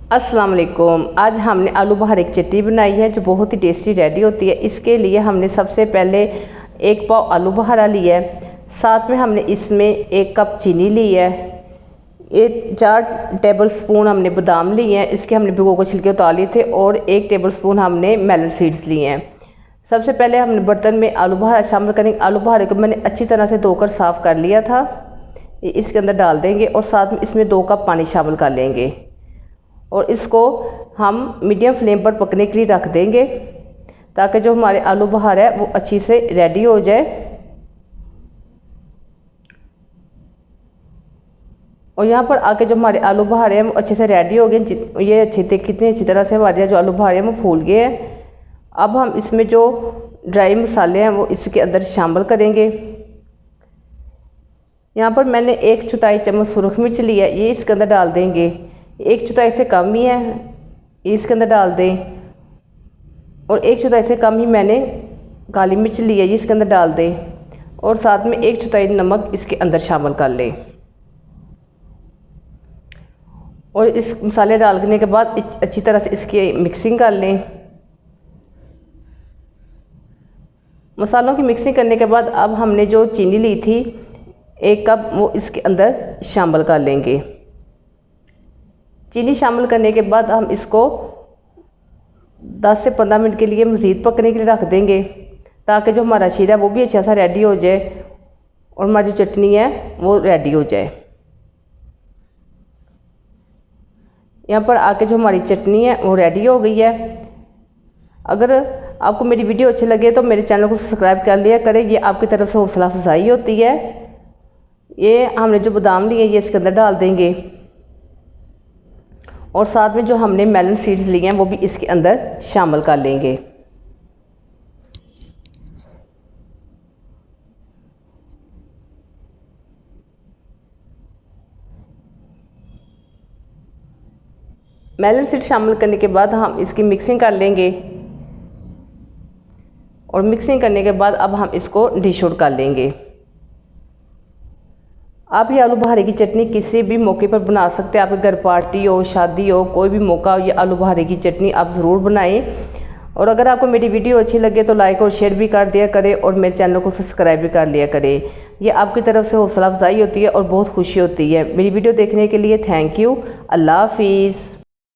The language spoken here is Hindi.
अस्सलाम वालेकुम। आज हमने आलू बहारे की चटनी बनाई है जो बहुत ही टेस्टी रेडी होती है। इसके लिए हमने सबसे पहले 1 पाव आलू बहारा लिया है, साथ में हमने इसमें 1 कप चीनी ली है, 4 टेबल स्पून हमने बादाम लिए हैं, इसके हमने भिगो को छिलके उतार लिए थे, और 1 टेबल स्पून हमने मेलन सीड्स लिए हैं। सबसे पहले हमने बर्तन में आलू बहारा शामिल करेंगे। आलू बहारे को मैंने अच्छी तरह से धोकर साफ़ कर लिया था, इसके अंदर डाल देंगे और साथ में इसमें 2 कप पानी शामिल कर लेंगे और इसको हम मीडियम फ्लेम पर पकने के लिए रख देंगे ताकि जो हमारे आलू बहार है वो अच्छी से रेडी हो जाए। और यहाँ पर आके जो हमारे आलू बहारे हैं वो अच्छे से रेडी हो गए। ये कितनी अच्छी तरह से हमारे जो आलू बहारे हैं वो फूल गए हैं। अब हम इसमें जो ड्राई मसाले हैं वो इसके अंदर शामिल करेंगे। यहाँ पर मैंने 1/4 चम्मच सुरख मिर्च लिया है, ये इसके अंदर डाल देंगे। 1/4 से कम ही है, इसके अंदर डाल दें। और 1/4 से कम ही मैंने काली मिर्च ली है, ये इसके अंदर डाल दें। और साथ में 1/4 नमक इसके अंदर शामिल कर लें। और इस मसाले डालने के बाद अच्छी तरह से इसकी मिक्सिंग कर लें। मसालों की मिक्सिंग करने के बाद अब हमने जो चीनी ली थी 1 कप वो इसके अंदर शामिल कर लेंगे। चीनी शामिल करने के बाद हम इसको 10 से 15 मिनट के लिए मज़ीद पकने के लिए रख देंगे ताकि जो हमारा शीरा है वो भी अच्छा सा रेडी हो जाए और हमारी जो चटनी है वो रेडी हो जाए। यहाँ पर आके जो हमारी चटनी है वो रेडी हो गई है। अगर आपको मेरी वीडियो अच्छी लगे तो मेरे चैनल को सब्सक्राइब कर लिया करें, ये आपकी तरफ से हौसला अफजाई होती है। ये हमने जो बादाम लिए ये इसके अंदर डाल देंगे और साथ में जो हमने मेलन सीड्स लिए हैं वो भी इसके अंदर शामिल कर लेंगे। मेलन सीड शामिल करने के बाद हम इसकी मिक्सिंग कर लेंगे और मिक्सिंग करने के बाद अब हम इसको डिश आउट कर लेंगे। आप ये आलू बहारे की चटनी किसी भी मौके पर बना सकते हैं। आपके घर पार्टी हो, शादी हो, कोई भी मौका हो, ये आलू बहारे की चटनी आप ज़रूर बनाएं। और अगर आपको मेरी वीडियो अच्छी लगे तो लाइक और शेयर भी कर दिया करें और मेरे चैनल को सब्सक्राइब भी कर लिया करें। ये आपकी तरफ से हौसला अफजाई होती है और बहुत खुशी होती है। मेरी वीडियो देखने के लिए थैंक यू। अल्लाह हाफिज़।